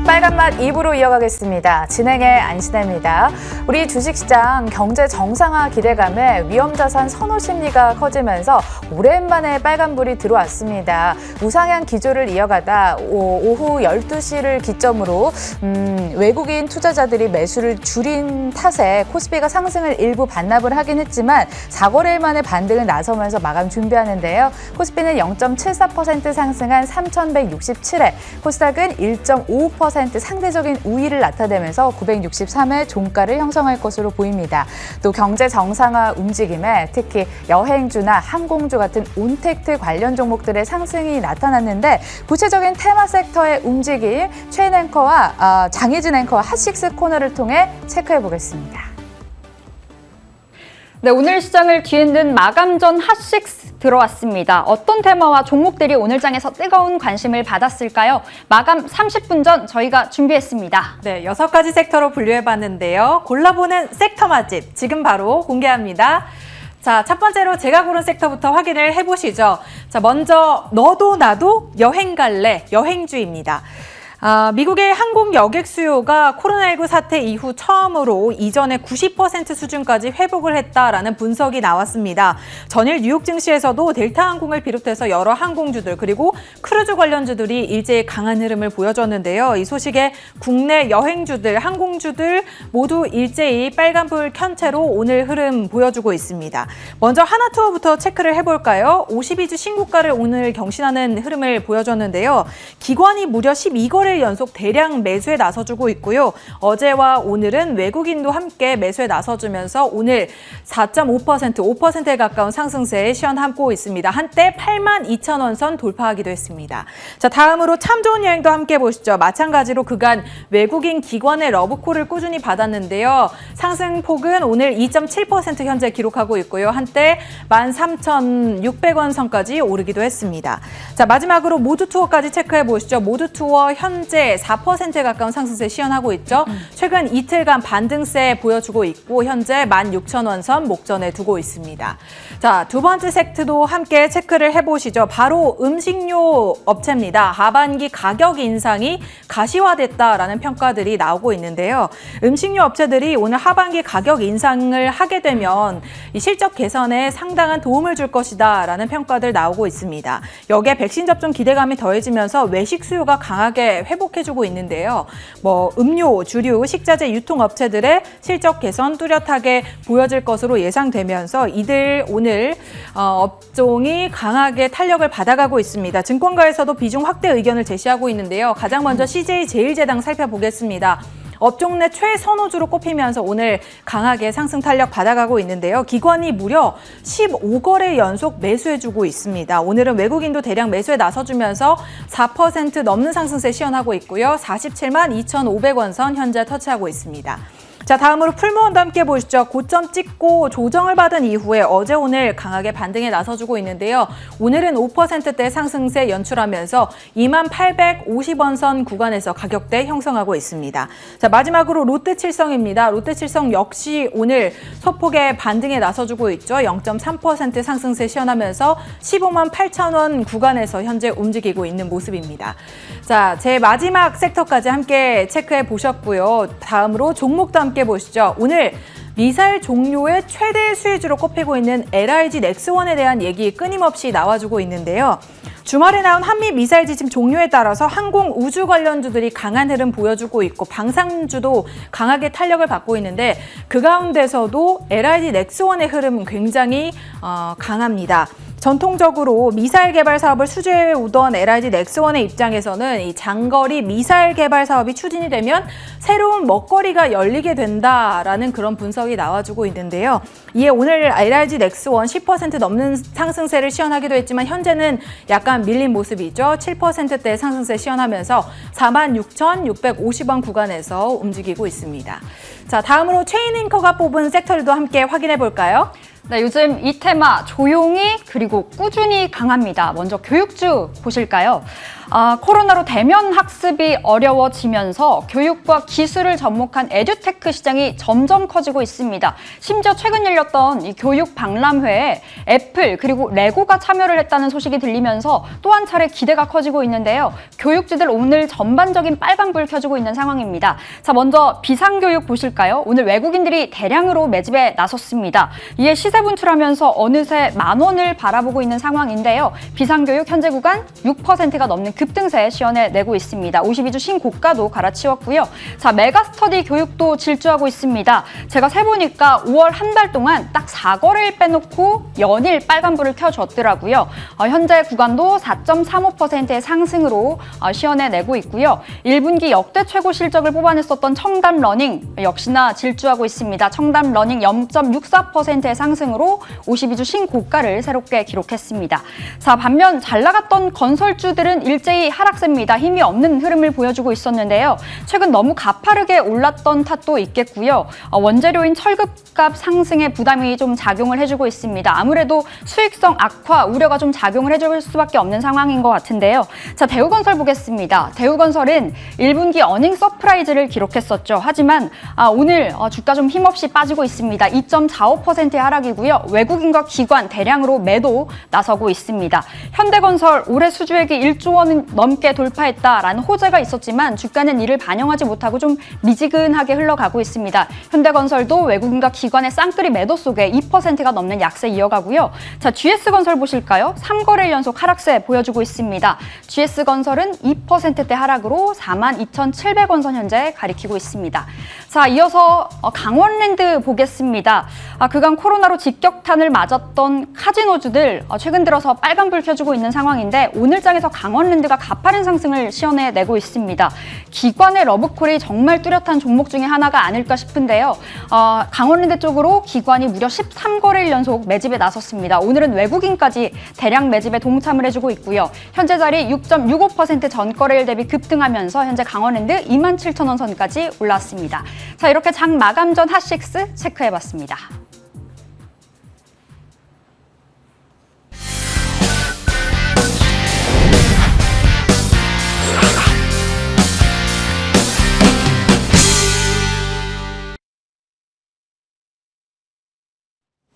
빨간맛 2부로 이어가겠습니다. 진행의 안신혜입니다. 우리 주식시장 경제 정상화 기대감에 위험자산 선호 심리가 커지면서 오랜만에 빨간불이 들어왔습니다. 우상향 기조를 이어가다 오후 12시를 기점으로 외국인 투자자들이 매수를 줄인 탓에 코스피가 상승을 일부 반납을 하긴 했지만 4거래일 만에 반등을 나서면서 마감 준비하는데요. 코스피는 0.74% 상승한 3,167회, 코스닥은 1.55% 상대적인 우위를 나타내면서 963회 종가를 형성할 것으로 보입니다. 또 경제 정상화 움직임에 특히 여행주나 항공주 같은 온택트 관련 종목들의 상승이 나타났는데 구체적인 테마 섹터의 움직임 최인 앵커와 장혜진 앵커와 핫식스 코너를 통해 체크해 보겠습니다. 네, 오늘 시장을 뒤흔든 마감 전 핫식스 들어왔습니다. 어떤 테마와 종목들이 오늘 장에서 뜨거운 관심을 받았을까요? 마감 30분 전 저희가 준비했습니다. 네, 6가지 섹터로 분류해봤는데요. 골라보는 섹터 맛집 지금 바로 공개합니다. 자, 첫 번째로 제가 고른 섹터부터 확인을 해보시죠. 자, 먼저 너도 나도 여행 갈래 여행주입니다. 미국의 항공 여객 수요가 코로나19 사태 이후 처음으로 이전의 90% 수준까지 회복을 했다라는 분석이 나왔습니다. 전일 뉴욕 증시에서도 델타 항공을 비롯해서 여러 항공주들 그리고 크루즈 관련주들이 일제히 강한 흐름을 보여줬는데요. 이 소식에 국내 여행주들, 항공주들 모두 일제히 빨간불 켠 채로 오늘 흐름 보여주고 있습니다. 먼저 하나투어부터 체크를 해볼까요? 52주 신고가를 오늘 경신하는 흐름을 보여줬는데요. 기관이 무려 12거래 연속 대량 매수에 나서주고 있고요. 어제와 오늘은 외국인도 함께 매수에 나서주면서 오늘 4.5%, 5%에 가까운 상승세에 시연하고 있습니다. 한때 82,000원 선 돌파하기도 했습니다. 자, 다음으로 참 좋은 여행도 함께 보시죠. 마찬가지로 그간 외국인 기관의 러브콜을 꾸준히 받았는데요. 상승폭은 오늘 2.7% 현재 기록하고 있고요. 한때 13,600원 선까지 오르기도 했습니다. 자, 마지막으로 모두투어까지 체크해 보시죠. 모두투어 현재 4%에 가까운 상승세 시연하고 있죠. 최근 이틀간 반등세 보여주고 있고 현재 16,000원 선 목전에 두고 있습니다. 자, 두 번째 섹트도 함께 체크를 해보시죠. 바로 음식료 업체입니다. 하반기 가격 인상이 가시화됐다라는 평가들이 나오고 있는데요. 음식료 업체들이 오늘 하반기 가격 인상을 하게 되면 이 실적 개선에 상당한 도움을 줄 것이다라는 평가들 나오고 있습니다. 여기에 백신 접종 기대감이 더해지면서 외식 수요가 강하게 회복해주고 있는데요. 음료, 주류, 식자재 유통업체들의 실적 개선 뚜렷하게 보여질 것으로 예상되면서 이들 오늘 업종이 강하게 탄력을 받아가고 있습니다. 증권가에서도 비중 확대 의견을 제시하고 있는데요. 가장 먼저 CJ제일제당 살펴보겠습니다. 업종 내 최선호주로 꼽히면서 오늘 강하게 상승 탄력 받아가고 있는데요. 기관이 무려 15거래 연속 매수해주고 있습니다. 오늘은 외국인도 대량 매수에 나서주면서 4% 넘는 상승세 시연하고 있고요. 47만 2,500원 선 현재 터치하고 있습니다. 자, 다음으로 풀무원도 함께 보시죠. 고점 찍고 조정을 받은 이후에 어제 오늘 강하게 반등에 나서주고 있는데요. 오늘은 5%대 상승세 연출하면서 2850원 선 구간에서 가격대 형성하고 있습니다. 자, 마지막으로 롯데칠성입니다. 롯데칠성 역시 오늘 소폭의 반등에 나서주고 있죠. 0.3% 상승세 시연하면서 15만 8천원 구간에서 현재 움직이고 있는 모습입니다. 자, 제 마지막 섹터까지 함께 체크해 보셨고요. 다음으로 종목도 함께 보시죠. 오늘 미사일 종료의 최대 수혜주로 꼽히고 있는 LIG 넥스원에 대한 얘기 끊임없이 나와주고 있는데요. 주말에 나온 한미 미사일 지침 종료에 따라서 항공 우주 관련주들이 강한 흐름 보여주고 있고 방산주도 강하게 탄력을 받고 있는데 그 가운데서도 LIG 넥스원의 흐름은 굉장히 강합니다. 전통적으로 미사일 개발 사업을 수주해 오던 LIG 넥스원의 입장에서는 이 장거리 미사일 개발 사업이 추진이 되면 새로운 먹거리가 열리게 된다라는 그런 분석이 나와주고 있는데요. 이에 오늘 LIG 넥스원 10% 넘는 상승세를 시연하기도 했지만 현재는 약간 밀린 모습이죠. 7%대 상승세 시연하면서 46,650원 구간에서 움직이고 있습니다. 자, 다음으로 체인앵커가 뽑은 섹터들도 함께 확인해 볼까요? 네, 요즘 이 테마 조용히 그리고 꾸준히 강합니다. 먼저 교육주 보실까요? 코로나로 대면 학습이 어려워지면서 교육과 기술을 접목한 에듀테크 시장이 점점 커지고 있습니다. 심지어 최근 열렸던 이 교육 박람회에 애플 그리고 레고가 참여를 했다는 소식이 들리면서 또 한 차례 기대가 커지고 있는데요. 교육주들 오늘 전반적인 빨간불 켜주고 있는 상황입니다. 자, 먼저 비상교육 보실까요? 오늘 외국인들이 대량으로 매집에 나섰습니다. 이에 시세 분출하면서 어느새 10,000원을 바라보고 있는 상황인데요. 비상교육 현재 구간 6%가 넘는 급등세 시연해내고 있습니다. 52주 신고가도 갈아치웠고요. 자, 메가스터디 교육도 질주하고 있습니다. 제가 세보니까 5월 한 달 동안 딱 4거래일 빼놓고 연일 빨간불을 켜줬더라고요. 현재 구간도 4.35%의 상승으로 시연해내고 있고요. 1분기 역대 최고 실적을 뽑아냈었던 청담러닝 역시나 질주하고 있습니다. 청담러닝 0.64%의 상승으로 52주 신고가를 새롭게 기록했습니다. 자, 반면 잘 나갔던 건설주들은 일제히 하락세입니다. 힘이 없는 흐름을 보여주고 있었는데요. 최근 너무 가파르게 올랐던 탓도 있겠고요. 원재료인 철급값 상승에 부담이 좀 작용을 해주고 있습니다. 아무래도 수익성 악화 우려가 좀 작용을 해줄 수밖에 없는 상황인 것 같은데요. 자, 대우건설 보겠습니다. 대우건설은 1분기 어닝 서프라이즈를 기록했었죠. 하지만 오늘 주가 좀 힘없이 빠지고 있습니다. 2.45%의 하락이고요. 외국인과 기관 대량으로 매도 나서고 있습니다. 현대건설 올해 수주액이 1조 원 넘게 돌파했다라는 호재가 있었지만 주가는 이를 반영하지 못하고 좀 미지근하게 흘러가고 있습니다. 현대건설도 외국인과 기관의 쌍끌이 매도 속에 2%가 넘는 약세 이어가고요. 자, GS건설 보실까요? 3거래일 연속 하락세 보여주고 있습니다. GS건설은 2%대 하락으로 42,700원 선 현재 가리키고 있습니다. 자, 이어서 강원랜드 보겠습니다. 그간 코로나로 직격탄을 맞았던 카지노주들 최근 들어서 빨간불 켜주고 있는 상황인데 오늘장에서 강원랜드가 가파른 상승을 시연해내고 있습니다. 기관의 러브콜이 정말 뚜렷한 종목 중에 하나가 아닐까 싶은데요. 강원랜드 쪽으로 기관이 무려 13거래일 연속 매집에 나섰습니다. 오늘은 외국인까지 대량 매집에 동참을 해주고 있고요. 현재 자리 6.65% 전거래일 대비 급등하면서 현재 강원랜드 27,000원 선까지 올랐습니다. 자, 이렇게 장 마감 전 핫식스 체크해봤습니다.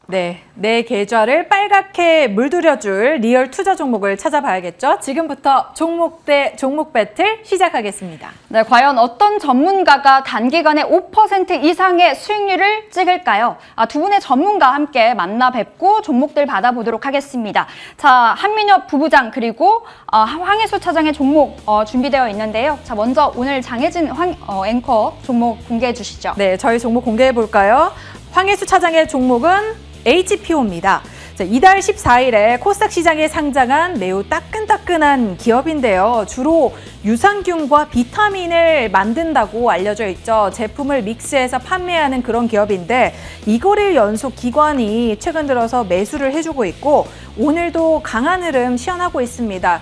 네, 내 계좌를 빨갛게 물들여줄 리얼 투자 종목을 찾아봐야겠죠. 지금부터 종목 대 종목 배틀 시작하겠습니다. 네, 과연 어떤 전문가가 단기간에 5% 이상의 수익률을 찍을까요? 두 분의 전문가와 함께 만나 뵙고 종목들 받아보도록 하겠습니다. 자, 한민엽 부부장 그리고 황혜수 차장의 종목 준비되어 있는데요. 자, 먼저 오늘 장혜진 앵커 종목 공개해 주시죠. 네, 저희 종목 공개해 볼까요? 황혜수 차장의 종목은 HPO입니다. 자, 이달 14일에 코스닥 시장에 상장한 매우 따끈따끈한 기업인데요. 주로 유산균과 비타민을 만든다고 알려져 있죠. 제품을 믹스해서 판매하는 그런 기업인데 2거래일 연속 기관이 최근 들어서 매수를 해주고 있고 오늘도 강한 흐름 시연하고 있습니다.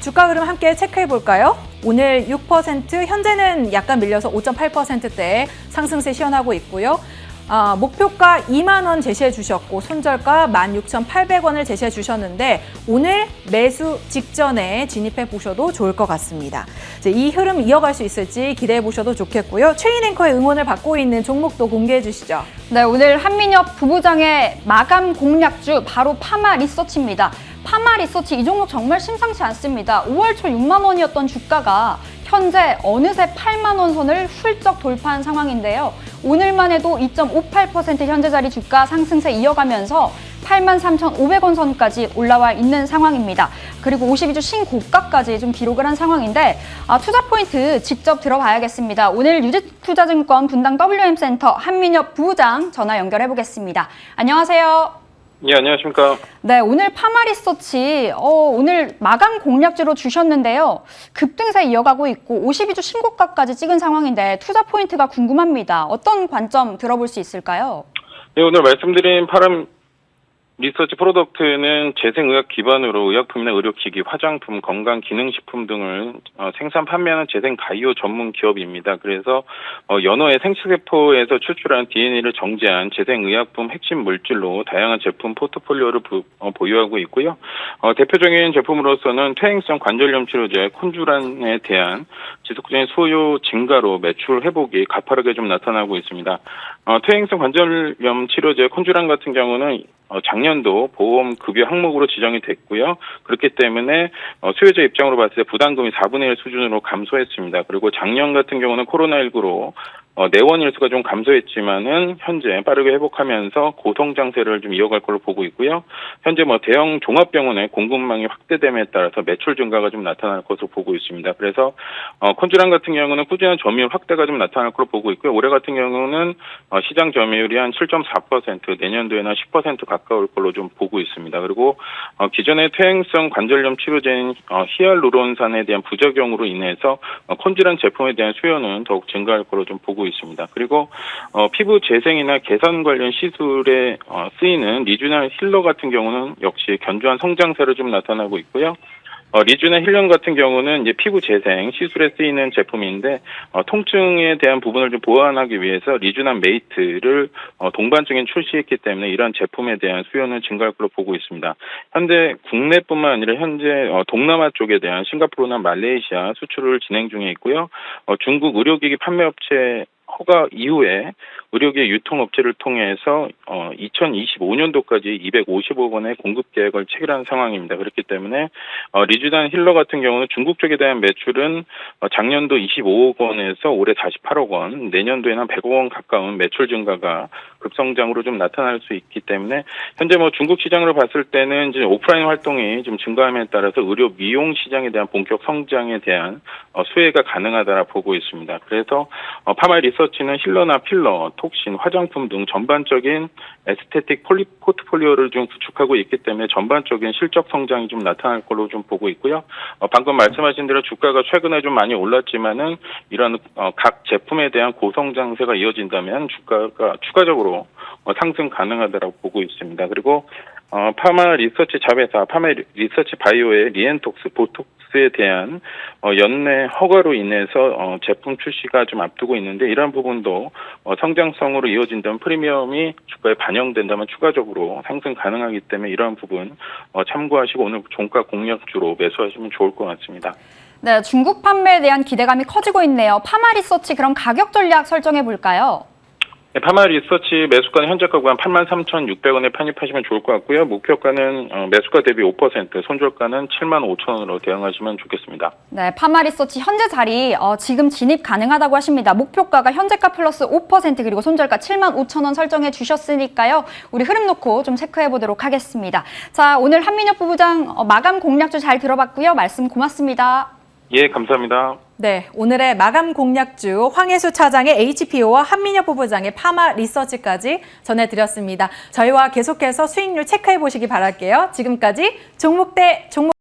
주가 흐름 함께 체크해 볼까요? 오늘 6%, 현재는 약간 밀려서 5.8%대 상승세 시연하고 있고요. 목표가 2만 원 제시해 주셨고 손절가 16,800원을 제시해 주셨는데 오늘 매수 직전에 진입해 보셔도 좋을 것 같습니다. 이 흐름 이어갈 수 있을지 기대해 보셔도 좋겠고요. 최인 앵커의 응원을 받고 있는 종목도 공개해 주시죠. 네, 오늘 한민엽 부부장의 마감 공략주 바로 파마 리서치입니다. 파마 리서치 이 종목 정말 심상치 않습니다. 5월 초 6만 원이었던 주가가 현재 어느새 8만 원 선을 훌쩍 돌파한 상황인데요. 오늘만 해도 2.58% 현재 자리 주가 상승세 이어가면서 83,500원 선까지 올라와 있는 상황입니다. 그리고 52주 신고가까지 좀 기록을 한 상황인데 투자 포인트 직접 들어봐야겠습니다. 오늘 유지투자증권 분당 WM센터 한민엽 부부장 전화 연결해 보겠습니다. 안녕하세요. 예, 안녕하십니까. 네, 오늘 파마리서치 오늘 마감 공략주로 주셨는데요. 급등세 이어가고 있고 52주 신고가까지 찍은 상황인데 투자 포인트가 궁금합니다. 어떤 관점 들어볼 수 있을까요? 예, 오늘 말씀드린 리서치 프로덕트는 재생의학 기반으로 의약품이나 의료기기, 화장품, 건강기능식품 등을 생산 판매하는 재생바이오 전문 기업입니다. 그래서 연어의 생체세포에서 추출한 DNA를 정제한 재생의약품 핵심 물질로 다양한 제품 포트폴리오를 보유하고 있고요. 대표적인 제품으로서는 퇴행성 관절염 치료제 콘주란에 대한 지속적인 수요 증가로 매출 회복이 가파르게 좀 나타나고 있습니다. 퇴행성 관절염 치료제 콘주란 같은 경우는 작년도 보험 급여 항목으로 지정이 됐고요. 그렇기 때문에 수요자 입장으로 봤을 때 부담금이 4분의 1 수준으로 감소했습니다. 그리고 작년 같은 경우는 코로나19로 내원 일수가 좀 감소했지만은 현재 빠르게 회복하면서 고성장세를 좀 이어갈 걸로 보고 있고요. 현재 대형 종합병원의 공급망이 확대됨에 따라서 매출 증가가 좀 나타날 것으로 보고 있습니다. 그래서 콘주란 같은 경우는 꾸준한 점유율 확대가 좀 나타날 걸로 보고 있고요. 올해 같은 경우는 시장 점유율이 한 7.4%, 내년도에는 10% 가까울 걸로 좀 보고 있습니다. 그리고 기존의 퇴행성 관절염 치료제인 히알루론산에 대한 부작용으로 인해서 콘주란 제품에 대한 수요는 더욱 증가할 걸로 좀 보고 있습니다. 그리고 피부 재생이나 개선 관련 시술에 쓰이는 리주나 힐러 같은 경우는 역시 견조한 성장세를 좀 나타나고 있고요. 리주나 힐러 같은 경우는 이제 피부 재생 시술에 쓰이는 제품인데 통증에 대한 부분을 좀 보완하기 위해서 리주나 메이트를 동반적인 출시했기 때문에 이러한 제품에 대한 수요는 증가할 걸로 보고 있습니다. 현재 국내뿐만 아니라 현재 동남아 쪽에 대한 싱가포르나 말레이시아 수출을 진행 중에 있고요. 중국 의료기기 판매업체 허가 이후에 의료기기 유통업체를 통해서 2025년도까지 250억 원의 공급 계획을 체결한 상황입니다. 그렇기 때문에 리주단 힐러 같은 경우는 중국 쪽에 대한 매출은 작년도 25억 원에서 올해 48억 원, 내년도에는 한 100억 원 가까운 매출 증가가 급성장으로 좀 나타날 수 있기 때문에 현재 중국 시장으로 봤을 때는 이제 오프라인 활동이 좀 증가함에 따라서 의료 미용 시장에 대한 본격 성장에 대한 수혜가 가능하다라 보고 있습니다. 그래서 파마 리서치는 힐러나 필러, 톡신, 화장품 등 전반적인 에스테틱 포트폴리오를 좀 구축하고 있기 때문에 전반적인 실적 성장이 좀 나타날 걸로 좀 보고 있고요. 방금 말씀하신 대로 주가가 최근에 좀 많이 올랐지만은 이런 각 제품에 대한 고성장세가 이어진다면 주가가 추가적으로 상승 가능하다고 보고 있습니다. 그리고 파마 리서치 자회사, 파마 리서치 바이오의 리엔톡스, 보톡스에 대한 연내 허가로 인해서 제품 출시가 좀 앞두고 있는데 이러한 부분도 성장성으로 이어진다면 프리미엄이 주가에 반영된다면 추가적으로 상승 가능하기 때문에 이러한 부분 참고하시고 오늘 종가 공략주로 매수하시면 좋을 것 같습니다. 네, 중국 판매에 대한 기대감이 커지고 있네요. 파마 리서치 그럼 가격 전략 설정해 볼까요? 네, 파마 리서치 매수가는 현재가가 한 83,600원에 편입하시면 좋을 것 같고요. 목표가는 매수가 대비 5%, 손절가는 75,000원으로 대응하시면 좋겠습니다. 네, 파마 리서치 현재 자리 지금 진입 가능하다고 하십니다. 목표가가 현재가 플러스 5% 그리고 손절가 75,000원 설정해 주셨으니까요. 우리 흐름 놓고 좀 체크해 보도록 하겠습니다. 자, 오늘 한민혁 부부장 마감 공략주 잘 들어봤고요. 말씀 고맙습니다. 예, 감사합니다. 네, 오늘의 마감 공략주 황혜수 차장의 HPO와 한민혁 부부장의 파마 리서치까지 전해드렸습니다. 저희와 계속해서 수익률 체크해 보시기 바랄게요. 지금까지 종목 대 종목